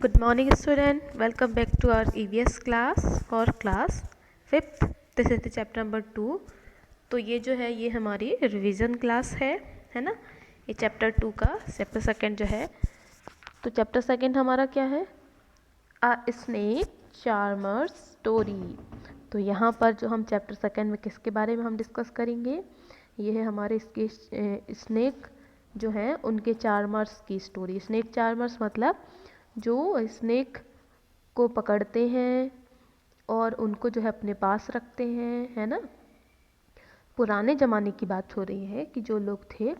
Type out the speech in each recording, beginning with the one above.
Good morning student, welcome back to our EVS class for class 5th. This is the chapter number 2. तो ये जो है ये हमारी रिवीजन क्लास है ना। ये चैप्टर 2 का चैप्टर सेकंड जो है, तो चैप्टर सेकंड हमारा क्या है, अ स्नेक चार्मर स्टोरी। तो यहाँ पर जो हम चैप्टर सेकंड में किसके बारे में हम डिस्कस करेंगे, ये है हमारे इसके स्नेक जो हैं उनके चार्मर्स की स्टोरी। स्नेक चार्मर्स मतलब जो स्नेक को पकड़ते हैं और उनको जो है अपने पास रखते हैं, है ना। पुराने ज़माने की बात हो रही है कि जो लोग थे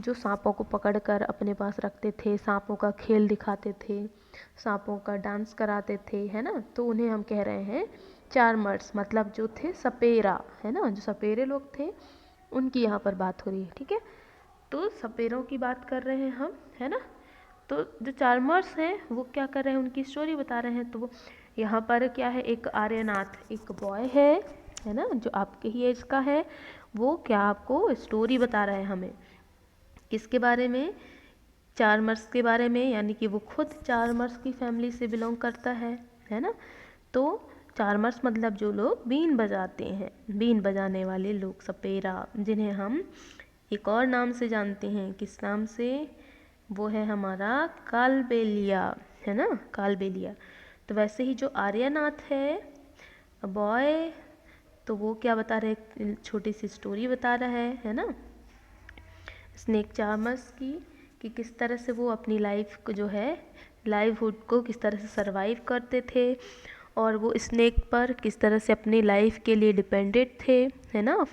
जो सांपों को पकड़कर अपने पास रखते थे, सांपों का खेल दिखाते थे, सांपों का डांस कराते थे, है ना। तो उन्हें हम कह रहे हैं चार्मर्स, मतलब जो थे सपेरा, है ना। जो सपेरे लोग थे उनकी यहाँ पर बात हो रही है, ठीक है। तो सपेरों की बात कर रहे हैं हम, है ना। तो जो चार्मर्स हैं वो क्या कर रहे हैं, उनकी स्टोरी बता रहे हैं। तो यहाँ पर क्या है, एक आर्यनाथ एक बॉय है ना, जो आपके ही एज का है। वो क्या आपको स्टोरी बता रहा है हमें, किसके बारे में, चार्मर्स के बारे में, यानी कि वो खुद चार्मर्स की फैमिली से बिलोंग करता है ना। तो चार्मर्स मतलब जो लोग बीन बजाते हैं, बीन बजाने वाले लोग, सपेरा, जिन्हें हम एक और नाम से जानते हैं। किस नाम से, वो है हमारा कालबेलिया, है ना, कालबेलिया। तो वैसे ही जो आर्यनाथ है बॉय, तो वो क्या बता रहे, छोटी सी स्टोरी बता रहा है ना, स्नेक चार्मर्स की, कि किस तरह से वो अपनी लाइफ को जो है, लाइवहुड को किस तरह से सरवाइव करते थे, और वो स्नेक पर किस तरह से अपनी लाइफ के लिए डिपेंडेंट थे, है ना।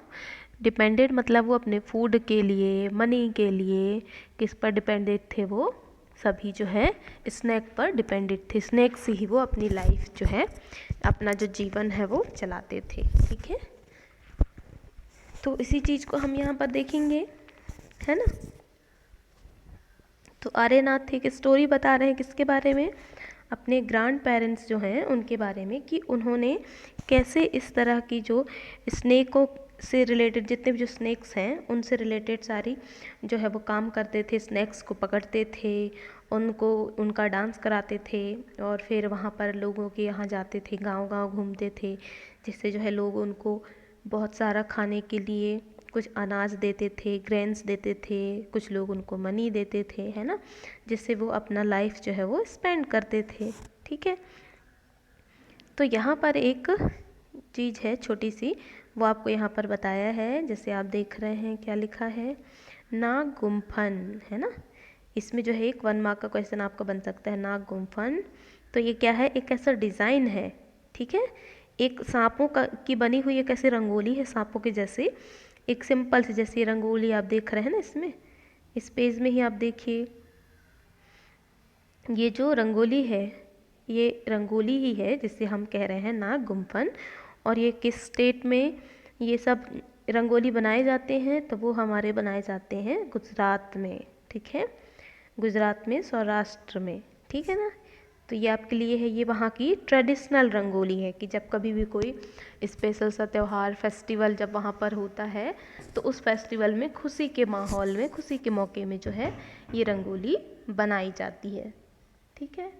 डिपेंडेंट मतलब वो अपने फूड के लिए, मनी के लिए किस पर डिपेंडेंट थे, वो सभी जो है स्नेक पर डिपेंडेंट थे। स्नेक से ही वो अपनी लाइफ जो है, अपना जो जीवन है वो चलाते थे, ठीक है। तो इसी चीज़ को हम यहाँ पर देखेंगे, है ना। तो आर्यनाथ एक स्टोरी बता रहे हैं किसके बारे में, अपने ग्रैंड पेरेंट्स जो हैं उनके बारे में, कि उन्होंने कैसे इस तरह की जो स्नेकों से रिलेटेड, जितने भी जो स्नेक्स हैं उनसे रिलेटेड सारी जो है वो काम करते थे। स्नेक्स को पकड़ते थे, उनको उनका डांस कराते थे, और फिर वहाँ पर लोगों के यहाँ जाते थे, गांव-गांव घूमते थे, जिससे जो है लोग उनको बहुत सारा खाने के लिए कुछ अनाज देते थे, ग्रेन्स देते थे, कुछ लोग उनको मनी देते थे, है ना, जिससे वो अपना लाइफ जो है वो स्पेंड करते थे, ठीक है। तो यहाँ पर एक चीज़ है छोटी सी, वो आपको यहाँ पर बताया है, जैसे आप देख रहे हैं क्या लिखा है, नाग गुम्फन, है ना। इसमें जो है एक 1 मार्क का क्वेश्चन आपका बन सकता है, नाग गुम्फन। तो ये क्या है, एक ऐसा डिज़ाइन है, ठीक है, एक सांपों का की बनी हुई एक ऐसी रंगोली है, सांपों के जैसे, एक सिंपल सी जैसी रंगोली आप देख रहे हैं ना इसमें, इस पेज में ही आप देखिए, ये जो रंगोली है ये रंगोली ही है जिसे हम कह रहे हैं नाग गुम्फन। और ये किस स्टेट में ये सब रंगोली बनाए जाते हैं, तो वो हमारे बनाए जाते हैं गुजरात में, ठीक है, गुजरात में, सौराष्ट्र में, ठीक है ना। तो ये आपके लिए है, ये वहाँ की ट्रेडिशनल रंगोली है, कि जब कभी भी कोई स्पेशल सा त्यौहार, फेस्टिवल जब वहाँ पर होता है, तो उस फेस्टिवल में खुशी के माहौल में, खुशी के मौके में जो है ये रंगोली बनाई जाती है, ठीक है।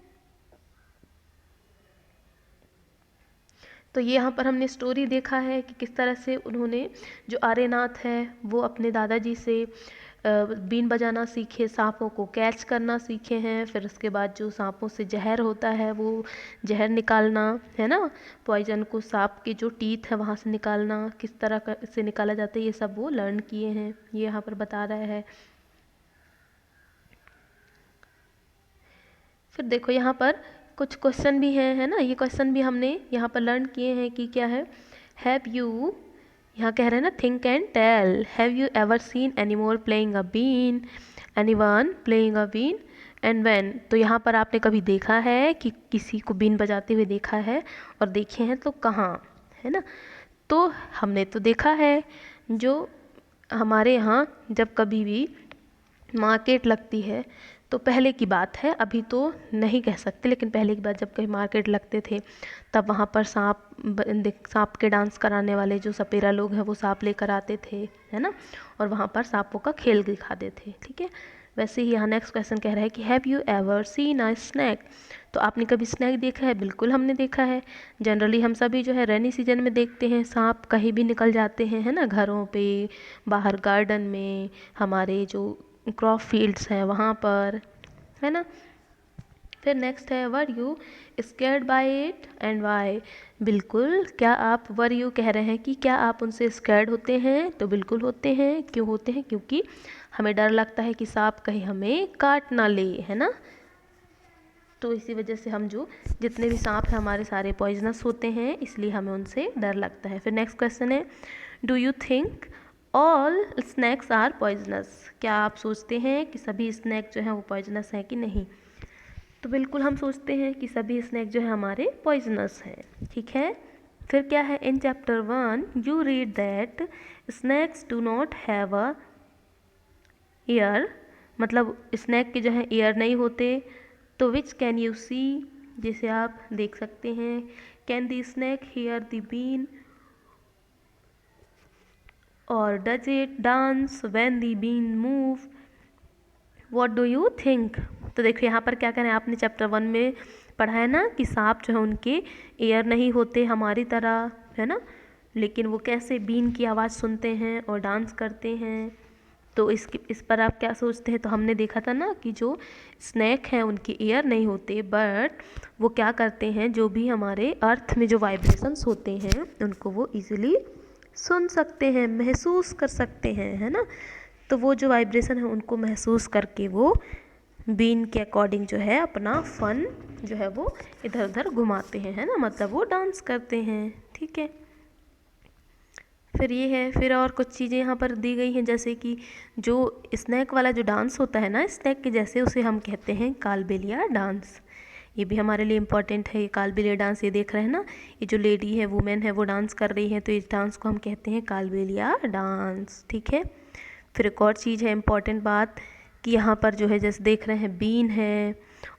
तो ये यहाँ पर हमने स्टोरी देखा है कि किस तरह से उन्होंने, जो आर्यनाथ है वो अपने दादाजी से बीन बजाना सीखे, सांपों को कैच करना सीखे हैं, फिर उसके बाद जो सांपों से जहर होता है वो जहर निकालना, है ना, पॉइजन को, सांप के जो टीथ है वहाँ से निकालना, किस तरह से निकाला जाता है, ये सब वो लर्न किए हैं, ये यहाँ पर बता रहा है। फिर देखो यहाँ पर कुछ क्वेश्चन भी हैं, है ना, ये क्वेश्चन भी हमने यहाँ पर लर्न किए हैं कि क्या है, हैव यू, यहाँ कह रहे हैं ना, think and tell, have you ever seen any more playing a been, anyone playing a been and when. तो यहाँ पर आपने कभी देखा है कि किसी को बीन बजाते हुए देखा है, और देखे हैं तो कहाँ, है ना। तो हमने तो देखा है, जो हमारे यहाँ जब कभी भी मार्केट लगती है, तो पहले की बात है, अभी तो नहीं कह सकते, लेकिन पहले की बात जब कहीं मार्केट लगते थे तब वहाँ पर सांप के डांस कराने वाले जो सपेरा लोग हैं वो सांप लेकर आते थे, है ना, और वहाँ पर सांपों का खेल दिखाते थे, ठीक है। वैसे ही यहाँ नेक्स्ट क्वेश्चन कह रहा है कि have you ever seen a snake. तो आपने कभी स्नैक देखा है? बिल्कुल हमने देखा है। जनरली हम सभी जो है रेनी सीजन में देखते हैं, सांप कहीं भी निकल जाते हैं, है ना, घरों पे, बाहर गार्डन में, हमारे जो क्रॉप फील्ड्स हैं वहाँ पर, है ना। फिर नेक्स्ट है were you scared by it and why. बिल्कुल, क्या आप वर यू कह रहे हैं कि क्या आप उनसे स्कैर्ड होते हैं? तो बिल्कुल होते हैं। क्यों होते हैं? क्योंकि हमें डर लगता है कि सांप कहीं हमें काट ना ले, है ना। तो इसी वजह से हम जो जितने भी सांप हैं हमारे सारे पॉइजनस होते हैं, इसलिए हमें उनसे डर लगता है। फिर नेक्स्ट क्वेश्चन है do you think all snakes are poisonous. क्या आप सोचते हैं कि सभी स्नैक जो हैं वो पॉइजनस हैं कि नहीं? तो बिल्कुल हम सोचते हैं कि सभी स्नैक जो है हमारे पॉइजनस हैं, ठीक है। फिर क्या है, in chapter 1 you read that snacks do not have a year, मतलब स्नैक के जो है ईयर नहीं होते। तो विच कैन यू सी, जिसे आप देख सकते हैं। Can the snake hear the been और does it dance when the been move, what do you think. तो देखिए यहाँ पर क्या करें, आपने चैप्टर 1 में पढ़ा है ना कि सांप जो है उनके ईयर नहीं होते हमारी तरह, है ना, लेकिन वो कैसे बीन की आवाज़ सुनते हैं और डांस करते हैं। तो इस पर आप क्या सोचते हैं? तो हमने देखा था ना कि जो स्नैक हैं उनके ईयर नहीं होते, बट वो क्या करते हैं, जो भी हमारे अर्थ में जो वाइब्रेशंस होते हैं उनको वो इजीली सुन सकते हैं, महसूस कर सकते हैं, है ना। तो वो जो वाइब्रेशन है उनको महसूस करके वो बीन के अकॉर्डिंग जो है अपना फन जो है वो इधर उधर घुमाते हैं, है ना, मतलब वो डांस करते हैं, ठीक है। फिर ये है, फिर और कुछ चीज़ें यहाँ पर दी गई हैं, जैसे कि जो स्नैक वाला जो डांस होता है ना स्नैक के जैसे, उसे हम कहते हैं कालबेलिया डांस। ये भी हमारे लिए इम्पॉर्टेंट है। ये कालबेलिया डांस, ये देख रहे हैं ना, ये जो लेडी है, वुमेन है, वो डांस कर रही है, तो इस डांस को हम कहते हैं कालबेलिया डांस, ठीक है। फिर एक और चीज़ है इम्पॉर्टेंट बात कि यहाँ पर जो है जैसे देख रहे हैं बीन है,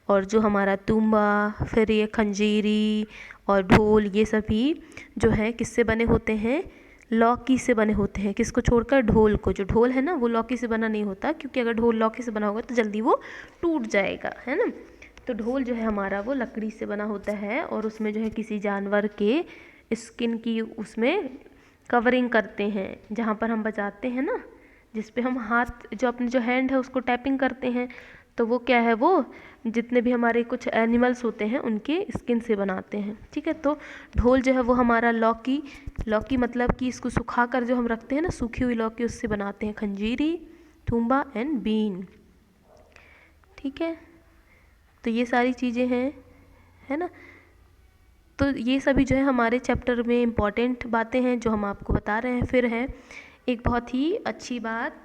और जो हमारा तुम्बा, फिर ये खंजीरी और ढोल, ये सभी जो है किससे बने होते हैं? लौकी से बने होते हैं। किसको छोड़कर? ढोल को। जो ढोल है ना वो लौकी से बना नहीं होता, क्योंकि अगर ढोल लौकी से बना होगा तो जल्दी वो टूट जाएगा, है ना। तो ढोल जो है हमारा वो लकड़ी से बना होता है, और उसमें जो है किसी जानवर के स्किन की उसमें कवरिंग करते हैं, जहाँ पर हम बजाते हैं ना, जिस पे हम हाथ जो अपने जो हैंड है उसको टैपिंग करते हैं, तो वो क्या है, वो जितने भी हमारे कुछ एनिमल्स होते हैं उनके स्किन से बनाते हैं, ठीक है। तो ढोल जो है वो हमारा लौकी, लौकी मतलब कि इसको सुखा कर जो हम रखते हैं ना, सूखी हुई लौकी, उससे बनाते हैं खंजीरी, तुम्बा एंड बीन, ठीक है। तो ये सारी चीज़ें हैं, है ना। तो ये सभी जो है हमारे चैप्टर में इम्पॉर्टेंट बातें हैं जो हम आपको बता रहे हैं। फिर है एक बहुत ही अच्छी बात,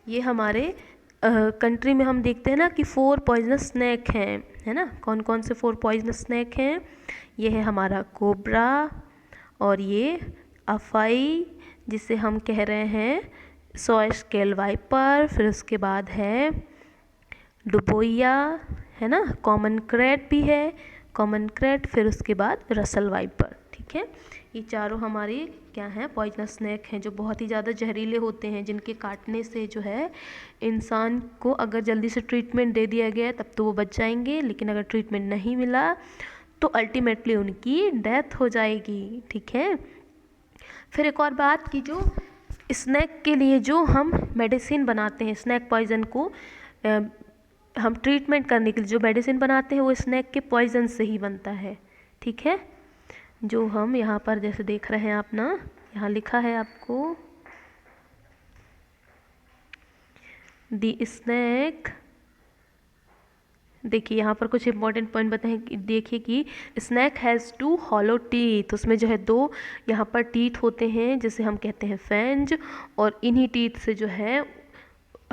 ये हमारे कंट्री में हम देखते हैं ना कि 4 पॉइजनस स्नैक हैं, है ना। कौन कौन से 4 पॉइजनस स्नैक हैं? ये है हमारा कोबरा, और ये अफाई, जिसे हम कह रहे हैं सॉय स्केल वाइपर, फिर उसके बाद है डुबोइया, है ना, कॉमन क्रैट भी है, कॉमन क्रैट, फिर उसके बाद रसल वाइपर, ठीक है। ये चारों हमारे क्या हैं? पॉइजनस स्नैक हैं, जो बहुत ही ज़्यादा जहरीले होते हैं, जिनके काटने से जो है इंसान को अगर जल्दी से ट्रीटमेंट दे दिया गया तब तो वो बच जाएंगे, लेकिन अगर ट्रीटमेंट नहीं मिला तो अल्टीमेटली उनकी डेथ हो जाएगी, ठीक है। फिर एक और बात कि जो स्नैक के लिए जो हम मेडिसिन बनाते हैं, स्नैक पॉइजन को हम ट्रीटमेंट करने के लिए जो मेडिसिन बनाते हैं वो स्नैक के पॉइजन से ही बनता है, ठीक है। जो हम यहाँ पर जैसे देख रहे हैं आप ना, यहाँ लिखा है आपको दी स्नैक, देखिए यहाँ पर कुछ इंपॉर्टेंट पॉइंट बताएं कि देखिए कि स्नैक हैज़ 2 हॉलो टीथ, उसमें जो है 2 यहाँ पर टीथ होते हैं जिसे हम कहते हैं फेंज, और इन्हीं टीथ से जो है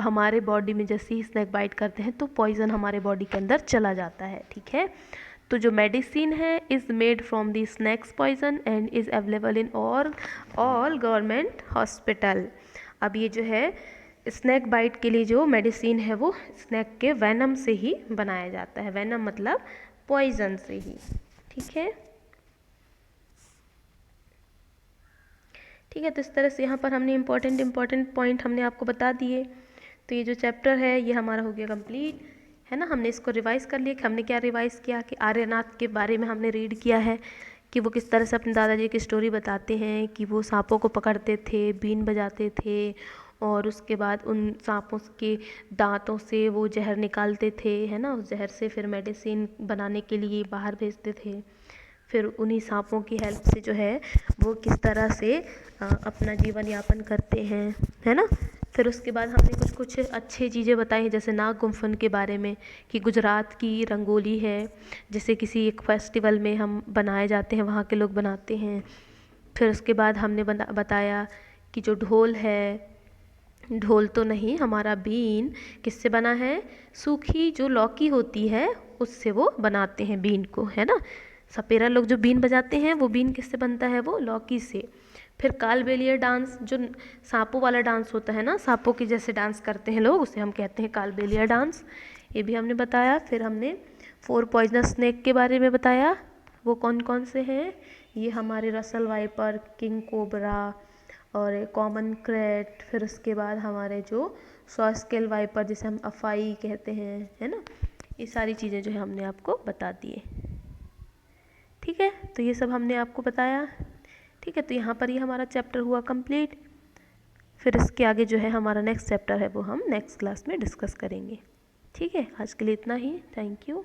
हमारे बॉडी में जैसे ही स्नैक बाइट करते हैं तो पॉइजन हमारे बॉडी के अंदर चला जाता है, ठीक है। तो जो मेडिसिन है is made from the snakes poison and is available in all government hospital. अब ये जो है स्नैक बाइट के लिए जो मेडिसिन है वो स्नैक के वेनम से ही बनाया जाता है, वेनम मतलब पॉइजन से ही, ठीक है। ठीक है, तो इस तरह से यहाँ पर हमने इम्पॉर्टेंट पॉइंट हमने आपको बता दिए। तो ये जो चैप्टर है ये हमारा हो गया कंप्लीट, है ना। हमने इसको रिवाइज़ कर लिया कि हमने क्या रिवाइज़ किया कि आर्यनाथ के बारे में हमने रीड किया है कि वो किस तरह से अपने दादाजी की स्टोरी बताते हैं कि वो सांपों को पकड़ते थे, बीन बजाते थे, और उसके बाद उन सांपों के दांतों से वो जहर निकालते थे, है ना। उस जहर से फिर मेडिसिन बनाने के लिए बाहर भेजते थे। फिर उन्हीं सांपों की हेल्प से जो है वो किस तरह से अपना जीवन यापन करते हैं, है ना। फिर उसके बाद हमने कुछ कुछ अच्छी चीज़ें बताई, जैसे नाग गुम्फन के बारे में कि गुजरात की रंगोली है, जैसे किसी एक फेस्टिवल में हम बनाए जाते हैं, वहाँ के लोग बनाते हैं। फिर उसके बाद हमने बताया कि जो ढोल है, ढोल तो नहीं, हमारा बीन किससे बना है, सूखी जो लौकी होती है उससे वो बनाते हैं बीन को, है ना। सपेरा लोग जो बीन बजाते हैं वो बीन किससे बनता है, वो लौकी से। फिर कालबेलिया डांस, जो सांपों वाला डांस होता है ना, सांपों के जैसे डांस करते हैं लोग, उसे हम कहते हैं कालबेलिया डांस, ये भी हमने बताया। फिर हमने 4 पॉइजनस स्नेक के बारे में बताया, वो कौन कौन से हैं, ये हमारे रसल वाइपर, किंग कोबरा और कॉमन क्रेट। फिर उसके बाद हमारे जो सॉ स्केल वाइपर जिसे हम अफाई कहते हैं, है ना। ये सारी चीज़ें जो है हमने आपको बता दिए, ठीक है। तो ये सब हमने आपको बताया, ठीक है। तो यहाँ पर ये हमारा चैप्टर हुआ कंप्लीट। फिर इसके आगे जो है हमारा नेक्स्ट चैप्टर है वो हम नेक्स्ट क्लास में डिस्कस करेंगे, ठीक है। आज के लिए इतना ही, थैंक यू।